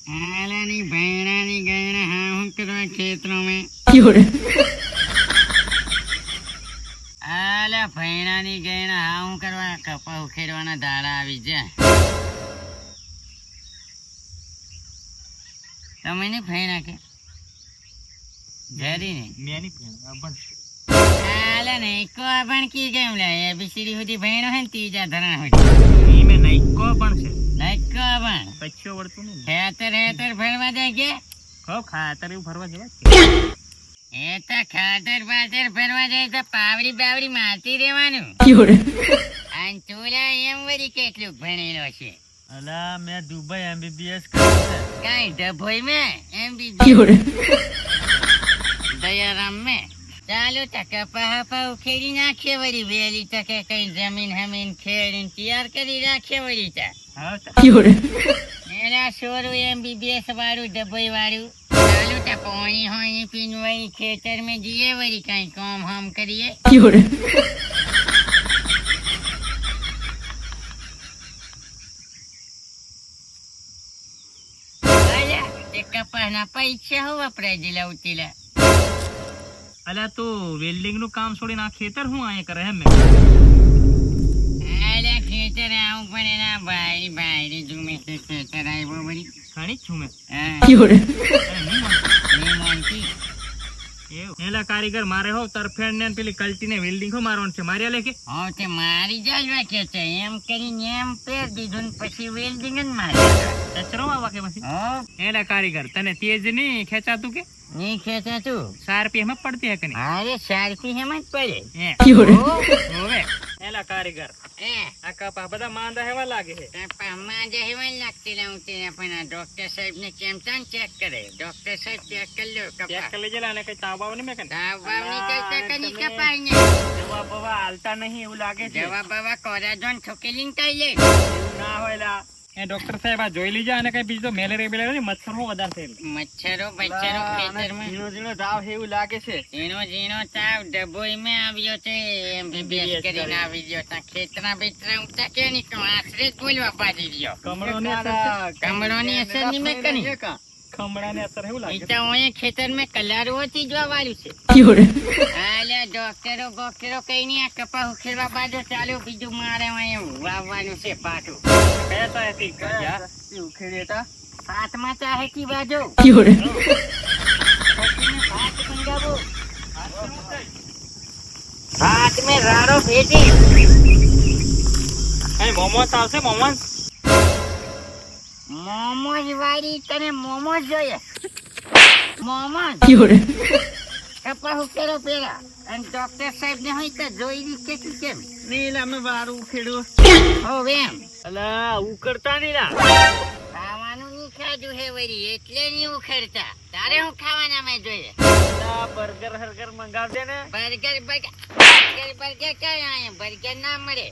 आलानी भैणानी गैणा हाँ हूँ करवा क्षेत्रों में आला भैणानी गैणा हाँ हूँ करवा कपा उखेड़वाना दाड़ा આવી જાય તમે ની ભૈણા કે જરી ને મેની ભેણ અભણ આલા ને કો અભણ કી કેમ લે એબીસીડી સુધી ભૈણો હે ત્રીજા ધરણ હોય ઈ મે નઈકો પણ છે નઈકો અભણ કચ્છો વળતું નહીં હેતર ભણવા જાય કે ખો ખાતર એવું ફરવા જવા એ તો ખાતર બાતર ભરવા જાય તો પાવડી બાવડી મારતી રહેવાનું અને તુલા એમ વળી કેટલું ભણેલો છે અલા મેં દુબઈ એમબીબીએસ કર્યું છે કઈ ડભોઈ में एमबीबीएस दयाराम में ચાલો ટકા પહાપા ઉખેડી નાખીએ વળી વેલી તકે કઈ જમીન હમીન ખેડીને તૈયાર કરી રાખીએ વળી તા હા એના સોરું એમબીબીએસ વાળું ડભોઈ વાળું ચાલો તા પાણી હોય પીનું વળી ખેતર में જઈએ વળી કઈ કામ હામ કરીએ કપાસના પૈસા હું વપરાય દિલા ઉતીલા અલા તો વેલ્ડિંગ નું કામ છોડીને આ ખેતર હું અહીંયા કરે હે મેં આલા ખેતર આવું પણ એના ભાઈ જુમે ખેતર આવ્યો વળી ઘણી જ છું મેં એવું એલા કારીગર મારે હો તરફેણ ને પેલી કલ્ટી ને વેલ્ડિંગ હો મારવાનું છે મારી લે કે હા તે મારી જાજવા કે છે એમ કરીને એમ પેર દીધું ને પછી વેલ્ડિંગ જ મારી કચરો આવા કે પછી હા એલા કારીગર તને તેજ નહીં ખેંચાતું કે ની ખેંચા તું સારપી એમાં પડતી હે કે નહીં અરે સારથી એમ જ પડે હોવે એલા કારીગર એ આ કપા બધા માંદા હેવા લાગે છે કપામાં જે હેવન લાગતી લાવતી ને પણ આ ડોક્ટર સાહેબ ને કેમ ચાન ચેક કરે ડોક્ટર સાહેબ ચેક કરી લો ચેક કપા કરી લેજે અને કઈ તાવ નહીં મેં કે દાવાની કઈ તકની કપાઈ ને જવા બવા હાલતા નહીં એવું લાગે છે જવા બાવા કોરાજોન ઠોકેલીન કઈ લે એવું ના હોય લા એ ડોક્ટર સાહેબ આ જોઈ લીજા અને કઈ બીજો મેલેરિયા બેલેરિયા મચ્છર હો વધારે છે મચ્છરો બચ્ચરો ખેતરમાં ઝીણો ઝીણો તાવ છે એવું લાગે છે ઝીણો તાવ ડભોઈ में આવ્યો છે એમબીબીએસ કરીને આવી ગયો તા ખેતરા બેતરા ઉતા કે ની તો આશરે જ બોલવા પાડી ગયો કમળોની અસર ની મેં કરી ખમડાની અસર એવું લાગે ઈતા ઓય ખેતર में કલર હોતી જોવા વાળું છે આલે ડોક્ટરો કઈ ની આ કપા ઉખેડવા બાજુ ચાલો બીજું મારે અહીંયા વાવવાનું છે પાટું કયા તા હતી કયા ઉખેડે તા હાથમાં ચાહે કી બાજુ हाथ में राड़ो भेजी મોમોસ આવશે મોમોસ મોમોસ વાળી તને મોમોસ જોઈએ મોમોસ કપા ઉકેરો પેલા અને ડોક્ટર સાહેબ ને હોય તો જોઈ દી કે કેમ નીલા મે વારું ઉખેડું હો એમ અલા ઉકળતા નીલા ખાવાનું નહીં ખાધું હે વળી એટલે નહીં ઉખેડતા તારે હું ખાવાના મેં જોઈએ બર્ગર હર્ગર મંગાવ દે ને બર્ગર કઈ આયા બર્ગર ના મળે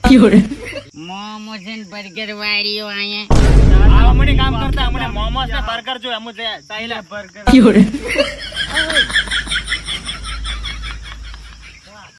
મોમોસ ને બર્ગર વાળીઓ આયા આવા મને કામ કરતા મને મોમોસ ને બર્ગર જો એમ ચાઈલા બર્ગર